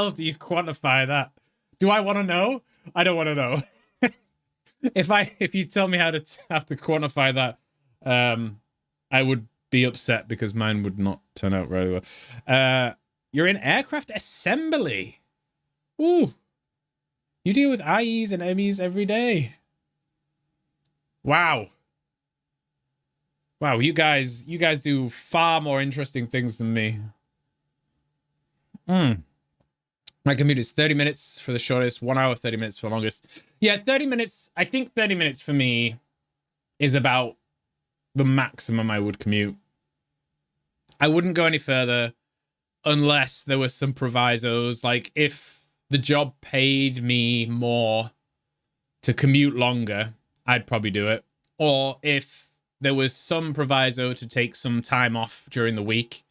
hell do you quantify that? Do I want to know? I don't want to know. If you tell me how to quantify that, I would be upset because mine would not turn out very well. You're in aircraft assembly. Ooh. You deal with IEs and MEs every day. Wow. Wow, you guys do far more interesting things than me. My commute is 30 minutes for the shortest, 1 hour, 30 minutes for the longest. Yeah, 30 minutes. I think 30 minutes for me is about the maximum I would commute. I wouldn't go any further unless there was some provisos. Like if the job paid me more to commute longer, I'd probably do it. Or if there was some proviso to take some time off during the week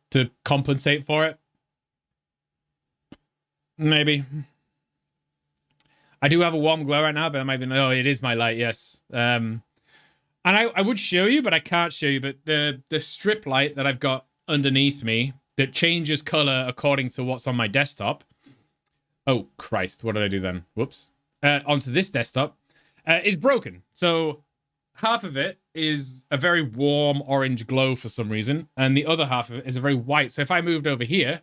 to compensate for it, maybe. I do have a warm glow right now, but I might be, oh, it is my light, yes. And I would show you, but I can't show you. But the strip light that I've got underneath me that changes color according to what's on my desktop. Oh, Christ. What did I do then? Whoops. Onto this desktop is broken. So half of it is a very warm orange glow for some reason. And the other half of it is a very white. So if I moved over here,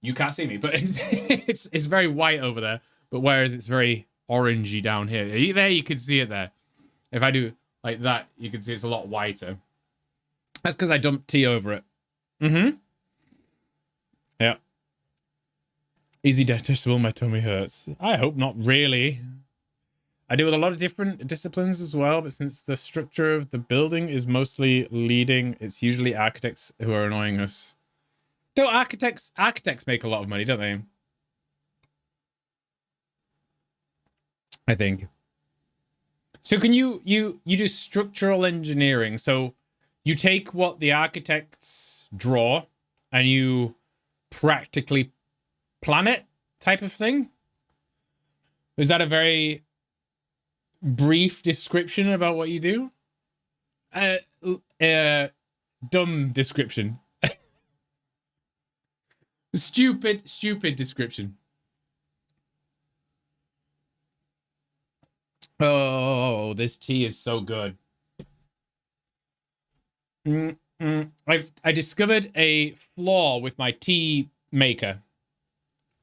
you can't see me, but it's very white over there. But whereas it's very orangey down here. There, you can see it there. If I do like that, you can see it's a lot whiter. That's because I dumped tea over it. Yeah. Easy digestible, my tummy hurts. I hope not really. I deal with a lot of different disciplines as well, but since the structure of the building is mostly leading, it's usually architects who are annoying us. Though architects make a lot of money, don't they? I think. So can you do structural engineering? So you take what the architects draw and you practically plan it, type of thing? Is that a very brief description about what you do? Dumb description. Stupid description. Oh, this tea is so good. I discovered a flaw with my tea maker.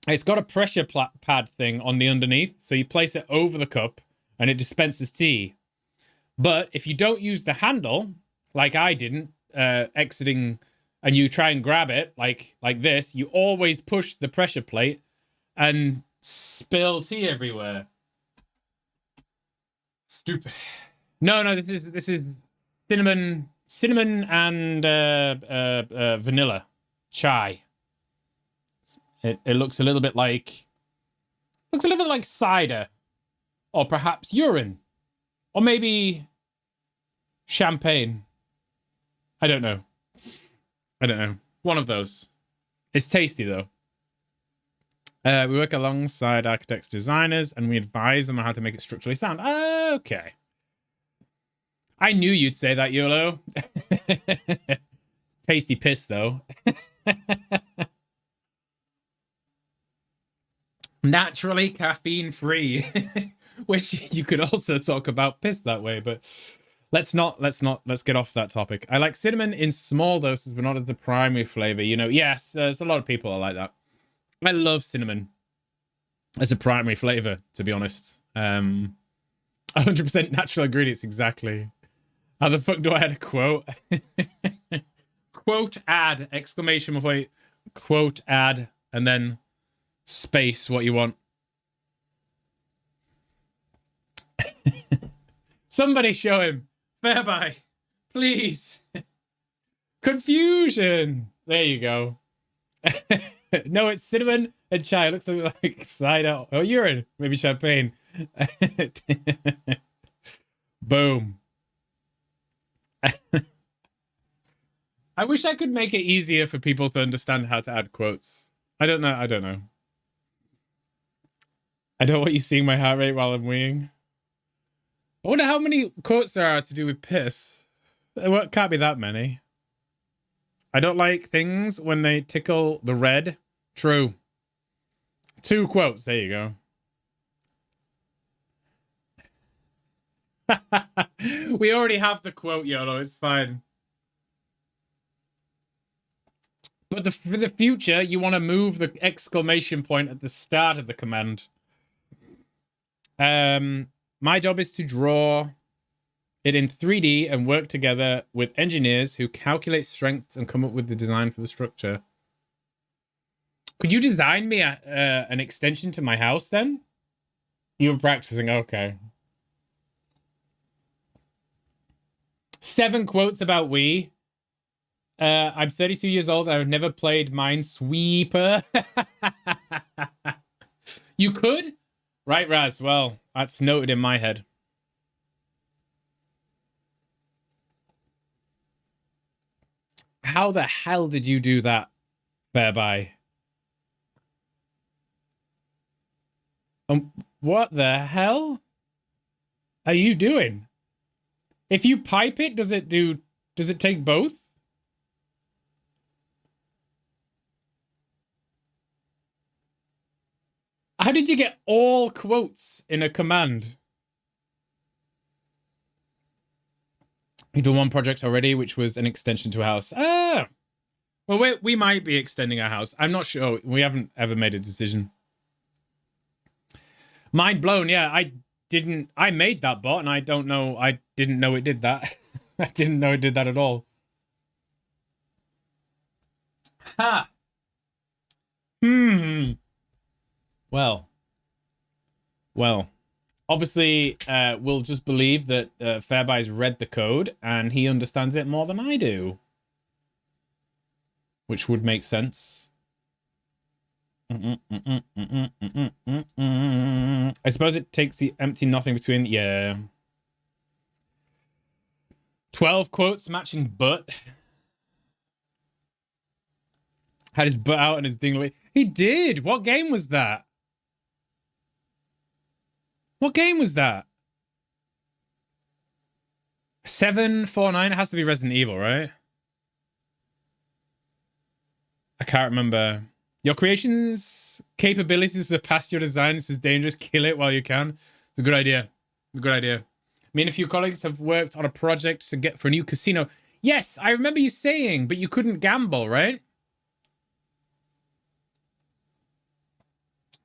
It's got a pressure pad thing on the underneath, so you place it over the cup and it dispenses tea. But if you don't use the handle, like I didn't, exiting, and you try and grab it like this, you always push the pressure plate and spill tea everywhere. Stupid. No, this is cinnamon and vanilla chai. It looks a little bit like cider, or perhaps urine, or maybe champagne. I don't know. One of those. It's tasty though. We work alongside architects, designers, and we advise them on how to make it structurally sound. Okay. I knew you'd say that, YOLO. Tasty piss, though. Naturally caffeine-free. Which you could also talk about piss that way, but let's get off that topic. I like cinnamon in small doses, but not as the primary flavor. You know, yes, there's a lot of people that like that. I love cinnamon as a primary flavor, to be honest. 100% natural ingredients, exactly. How the fuck do I add a quote? Quote add, exclamation point, quote add, and then space what you want. Somebody show him. Fairby, please. Confusion. There you go. No, it's cinnamon and chai. It looks like cider or urine. Maybe champagne. Boom. I wish I could make it easier for people to understand how to add quotes. I don't know. I don't want you seeing my heart rate while I'm weeing. I wonder how many quotes there are to do with piss. It can't be that many. I don't like things when they tickle the red True. 2 quotes. There you go. We already have the quote, YOLO. It's fine. But for the future, you want to move the exclamation point at the start of the command. My job is to draw it in 3D and work together with engineers who calculate strengths and come up with the design for the structure. Could you design me an extension to my house then? You were practicing, okay. 7 quotes about Wii. I'm 32 years old. I've never played Minesweeper. You could? Right, Raz. Well, that's noted in my head. How the hell did you do that, Fairby? What the hell are you doing? If you pipe it, does it take both? How did you get all quotes in a command? You've done one project already, which was an extension to a house. Ah! Well, we might be extending our house. I'm not sure. We haven't ever made a decision. Mind blown, yeah. I made that bot, and I didn't know it did that. I didn't know it did that at all. Ha! Well. Obviously, we'll just believe that Fairby's read the code, and he understands it more than I do. Which would make sense. I suppose it takes the empty nothing between. Yeah. 12 quotes matching butt. Had his butt out and his dingly. He did. What game was that? What game was that? 749. It has to be Resident Evil, right? I can't remember. Your creation's capabilities surpass your design. This is dangerous. Kill it while you can. It's a good idea. A good idea. Me and a few colleagues have worked on a project to get for a new casino. Yes, I remember you saying, but you couldn't gamble, right?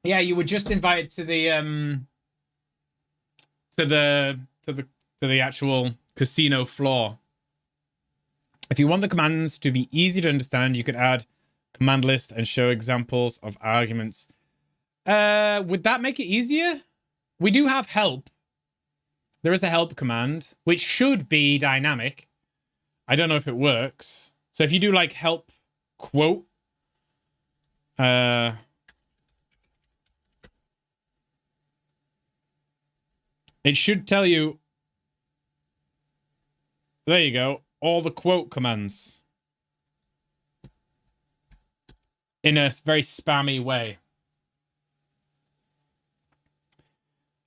Yeah, you were just invited to the to the actual casino floor. If you want the commands to be easy to understand, you could add command list and show examples of arguments. Would that make it easier? We do have help. There is a help command, which should be dynamic. I don't know if it works. So if you do like help quote, it should tell you, there you go, all the quote commands in a very spammy way.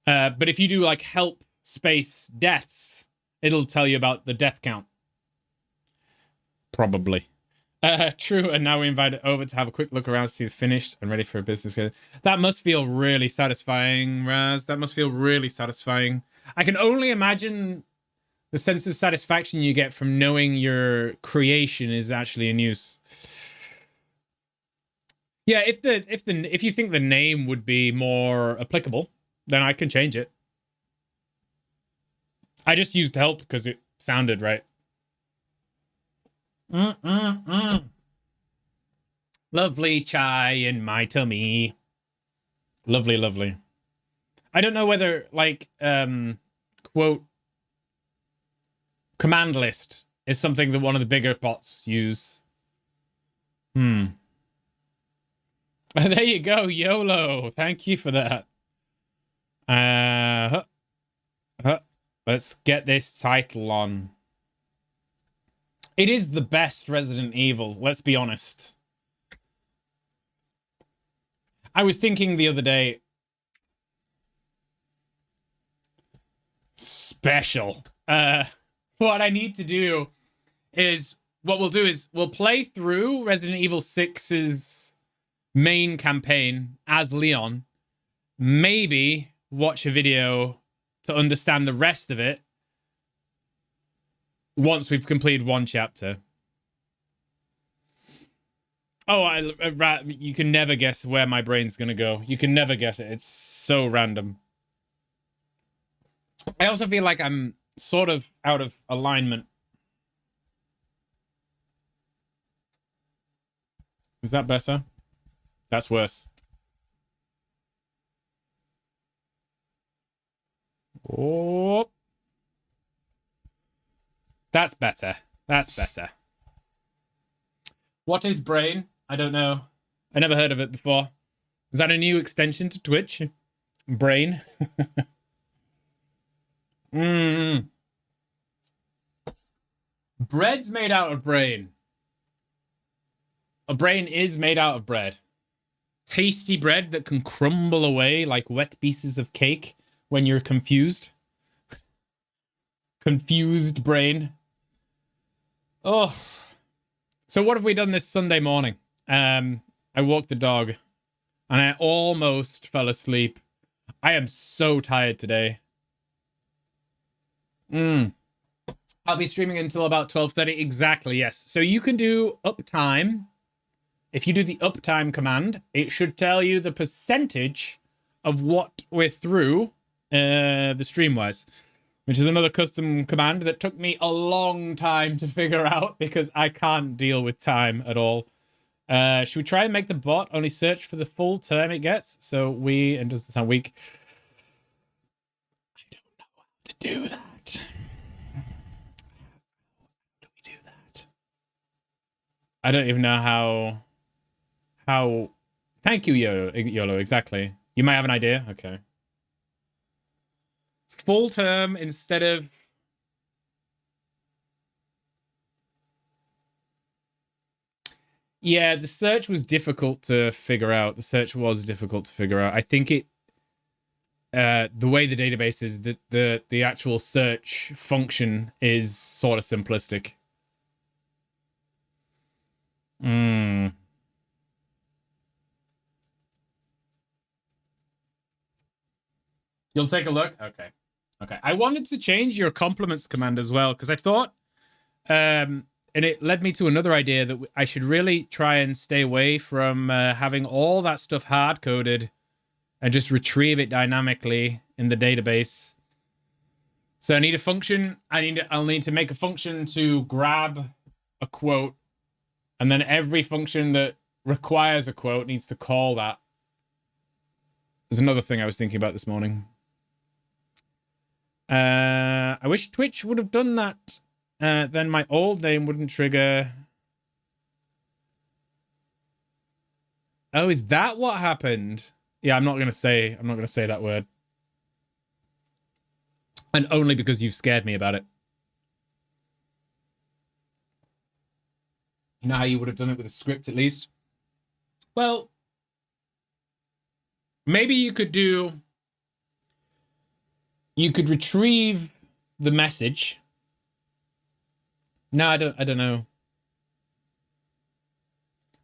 But if you do like help space deaths, it'll tell you about the death count. Probably. True, and now we invite it over to have a quick look around, see it's finished and ready for a business. That must feel really satisfying, Raz. That must feel really satisfying. I can only imagine the sense of satisfaction you get from knowing your creation is actually in use. Yeah, if you think the name would be more applicable, then I can change it. I just used help because it sounded right. Lovely chai in my tummy. Lovely, lovely. I don't know whether, like, quote, command list is something that one of the bigger bots use. There you go, YOLO. Thank you for that. Let's get this title on. It is the best Resident Evil, let's be honest. I was thinking the other day, special. What I need to do is, what we'll do is, we'll play through Resident Evil 6's main campaign as Leon, maybe watch a video to understand the rest of it once we've completed one chapter. Oh, you can never guess where my brain's going to go. You can never guess it. It's so random. I also feel like I'm sort of out of alignment. Is that better? That's worse. Oh. That's better. That's better. What is Brain? I don't know. I never heard of it before. Is that a new extension to Twitch? Brain? Bread's made out of brain. A brain is made out of bread. Tasty bread that can crumble away like wet pieces of cake when you're confused. Confused brain. Oh. So what have we done this Sunday morning? I walked the dog and I almost fell asleep. I am so tired today. I'll be streaming until about 12:30. Exactly, yes. So you can do uptime. If you do the uptime command, it should tell you the percentage of what we're through the stream-wise, which is another custom command that took me a long time to figure out because I can't deal with time at all. Should we try and make the bot only search for the full term it gets? So and doesn't sound weak. I don't know how to do that. How do we do that? I don't even know how. Thank you, YOLO, exactly. You might have an idea. Okay. Full term instead of... Yeah, the search was difficult to figure out. I think it... the way the database is, the actual search function is sort of simplistic. You'll take a look? Okay. Okay. I wanted to change your compliments command as well, because I thought, and it led me to another idea that I should really try and stay away from having all that stuff hard-coded and just retrieve it dynamically in the database. So I need a function. I'll need to make a function to grab a quote, and then every function that requires a quote needs to call that. There's another thing I was thinking about this morning. I wish Twitch would have done that. Then my old name wouldn't trigger. Oh, is that what happened? Yeah, I'm not gonna say that word. And only because you've scared me about it. You know how you would have done it with a script at least? Well, maybe you could do... You could retrieve the message. No, I don't know.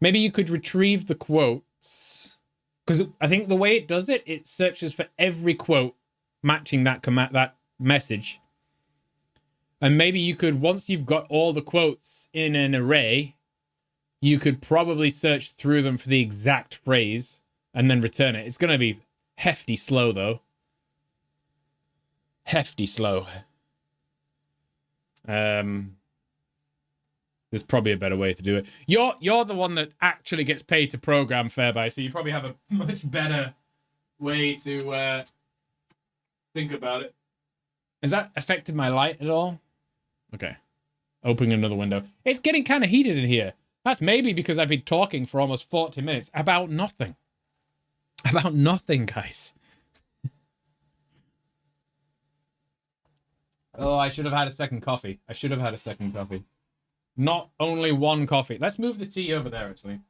Maybe you could retrieve the quotes, because I think the way it does it, it searches for every quote matching that message. And maybe you could, once you've got all the quotes in an array, you could probably search through them for the exact phrase and then return it. It's going to be hefty slow though. Hefty slow. There's probably a better way to do it. You're the one that actually gets paid to program, Fairby, so you probably have a much better way to think about it. Has that affected my light at all? Okay. Opening another window. It's getting kind of heated in here. That's maybe because I've been talking for almost 40 minutes about nothing. About nothing, guys. Oh, I should have had a second coffee. Not only one coffee. Let's move the tea over there, actually.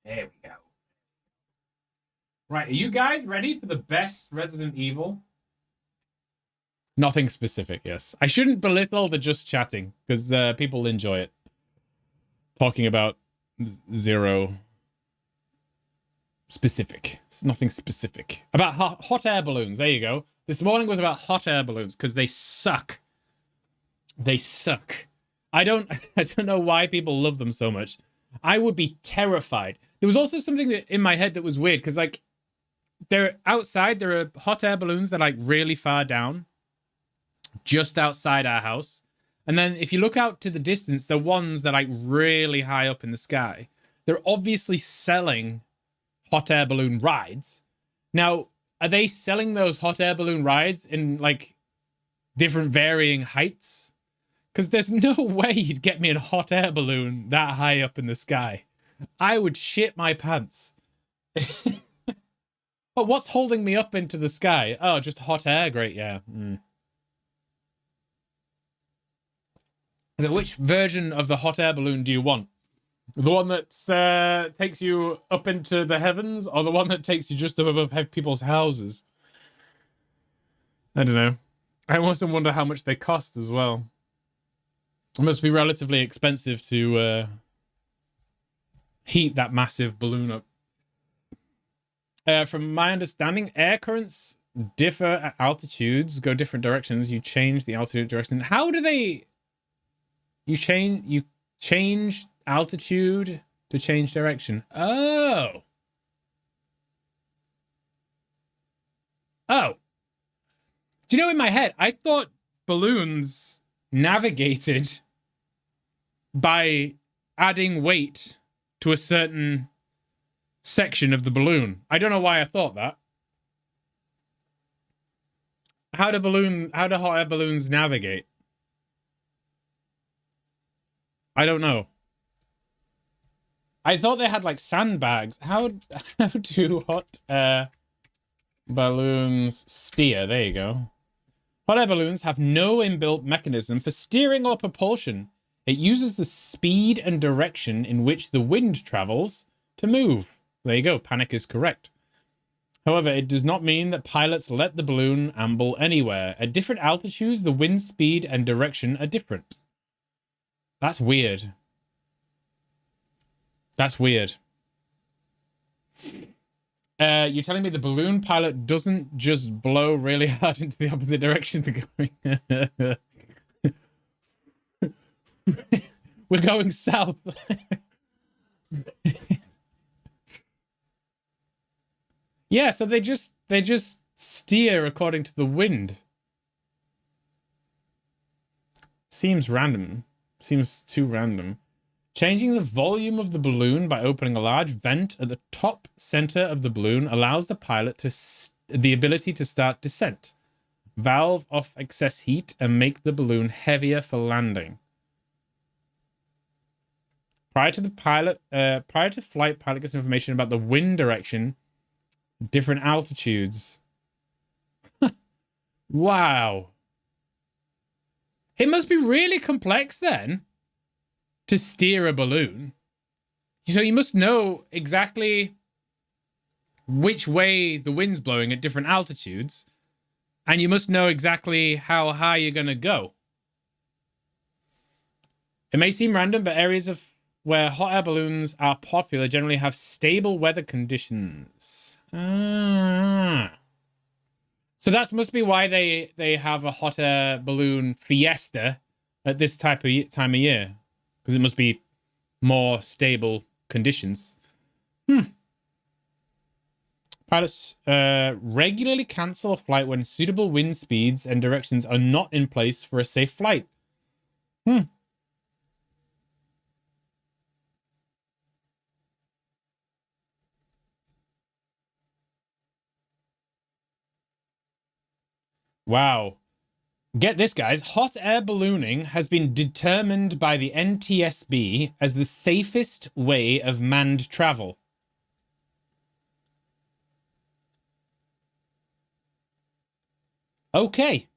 There we go. Right, are you guys ready for the best Resident Evil? Nothing specific, yes. I shouldn't belittle the just chatting, because people enjoy it. Talking about zero specific. It's nothing specific. About hot air balloons. There you go. This morning was about hot air balloons because they suck. They suck. I don't know why people love them so much. I would be terrified. There was also something that in my head that was weird because like they're outside, there are hot air balloons that are like really far down, just outside our house. And then if you look out to the distance, the ones that are like really high up in the sky. They're obviously selling hot air balloon rides. Now, are they selling those hot air balloon rides in like different varying heights? Because there's no way you'd get me a hot air balloon that high up in the sky. I would shit my pants. Oh, what's holding me up into the sky? Oh, just hot air. Great, yeah. So which version of the hot air balloon do you want? The one that takes you up into the heavens, or the one that takes you just above people's houses? I don't know. I almost wonder how much they cost as well. It must be relatively expensive to heat that massive balloon up. From my understanding, air currents differ at altitudes, go different directions. You change the altitude direction. How do they... You change altitude to change direction. Oh. Oh. Do you know, in my head, I thought balloons navigated by adding weight to a certain section of the balloon. I don't know why I thought that. How do hot air balloons navigate? I don't know. I thought they had like sandbags. How do hot air balloons steer? There you go. Hot air balloons have no inbuilt mechanism for steering or propulsion. It uses the speed and direction in which the wind travels to move. There you go. Panic is correct. However, it does not mean that pilots let the balloon amble anywhere. At different altitudes, the wind speed and direction are different. That's weird. That's weird. You're telling me the balloon pilot doesn't just blow really hard into the opposite direction they're going? We're going south. Yeah, so they just steer according to the wind. Seems random. Seems too random. Changing the volume of the balloon by opening a large vent at the top center of the balloon allows the pilot the ability to start descent, valve off excess heat, and make the balloon heavier for landing. Prior to flight, pilot gets information about the wind direction, different altitudes. Wow. It must be really complex then to steer a balloon. So you must know exactly which way the wind's blowing at different altitudes, and you must know exactly how high you're going to go. It may seem random, but areas where hot air balloons are popular generally have stable weather conditions. So that must be why they have a hot air balloon fiesta at this time of year, because it must be more stable conditions. Pilots regularly cancel a flight when suitable wind speeds and directions are not in place for a safe flight. Wow. Get this, guys. Hot air ballooning has been determined by the NTSB as the safest way of manned travel. Okay.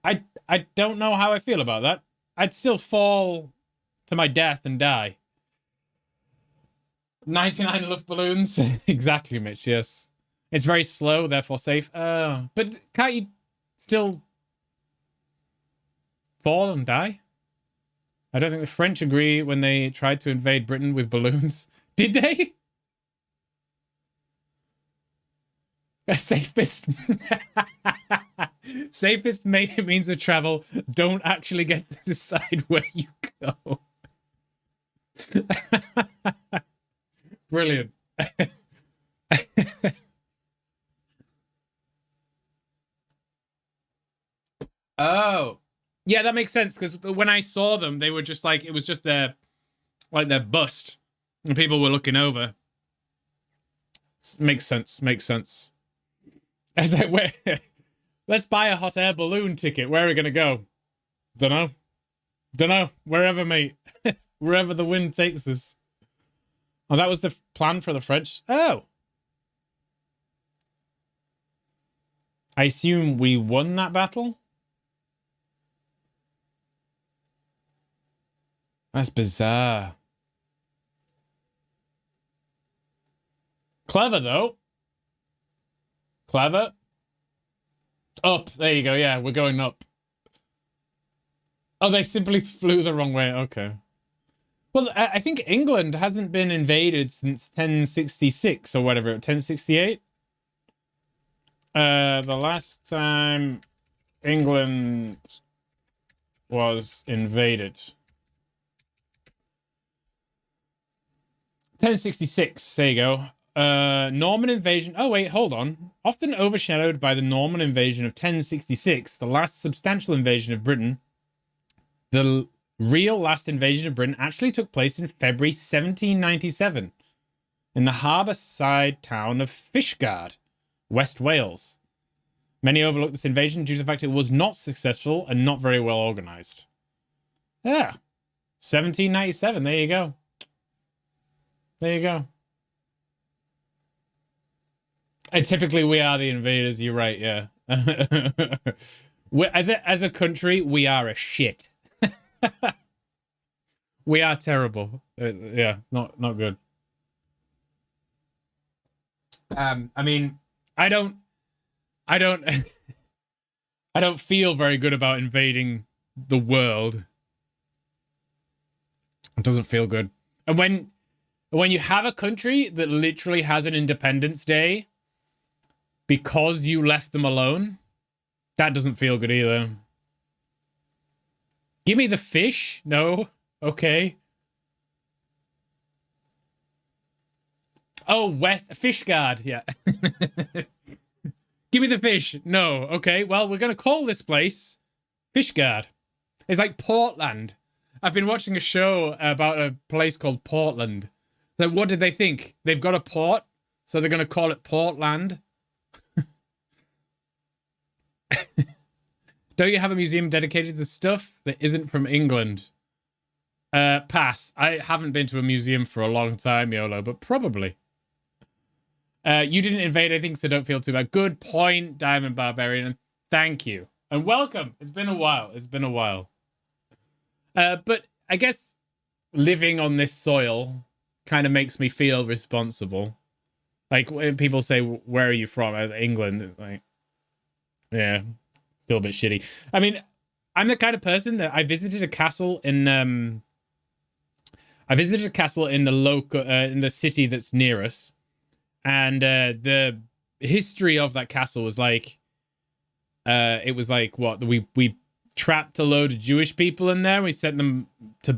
I don't know how I feel about that. I'd still fall to my death and die. 99 luft balloons. Exactly, Mitch, yes. It's very slow, therefore safe. But can't you still fall and die? I don't think the French agree when they tried to invade Britain with balloons. Did they? Safest safest means of travel. Don't actually get to decide where you go. Brilliant. Oh, yeah, that makes sense because when I saw them, they were just like it was just their bust, and people were looking over. Makes sense. Makes sense. As I where, let's buy a hot air balloon ticket. Where are we gonna go? Dunno. Dunno. Wherever, mate. Wherever the wind takes us. Oh, that was the plan for the French. Oh. I assume we won that battle? That's bizarre. Clever, though. Clever. Up. There you go. Yeah, we're going up. Oh, they simply flew the wrong way. Okay. Well, I think England hasn't been invaded since 1066 or whatever. 1068? The last time England was invaded. 1066. There you go. Norman invasion. Oh, wait, hold on. Often overshadowed by the Norman invasion of 1066, the last substantial invasion of Britain, the real last invasion of Britain actually took place in February 1797 in the harbour side town of Fishguard, West Wales. Many overlooked this invasion due to the fact it was not successful and not very well organised. Yeah. 1797. There you go. There you go. And typically we are the invaders. You're right. Yeah. As a country, we are a shit. We are terrible. Yeah, not good. I mean, I don't I don't feel very good about invading the world. It doesn't feel good. And when you have a country that literally has an Independence Day because you left them alone, that doesn't feel good either. Give me the fish? No. Okay. Oh, Fishguard. Yeah. Give me the fish. No. Okay. Well, we're going to call this place Fishguard. It's like Portland. I've been watching a show about a place called Portland. So what did they think? They've got a port, so they're going to call it Portland. Don't you have a museum dedicated to stuff that isn't from England? Pass. I haven't been to a museum for a long time, YOLO, but probably. You didn't invade anything, so don't feel too bad. Good point, Diamond Barbarian. Thank you. And welcome. It's been a while. It's been a while. But I guess living on this soil kind of makes me feel responsible. Like when people say, "Where are you from?" England. Like, yeah, still a bit shitty. I mean, I'm the kind of person that I visited a castle in the local in the city that's near us, and the history of that castle was like, it was like what we trapped a load of Jewish people in there. We sent them to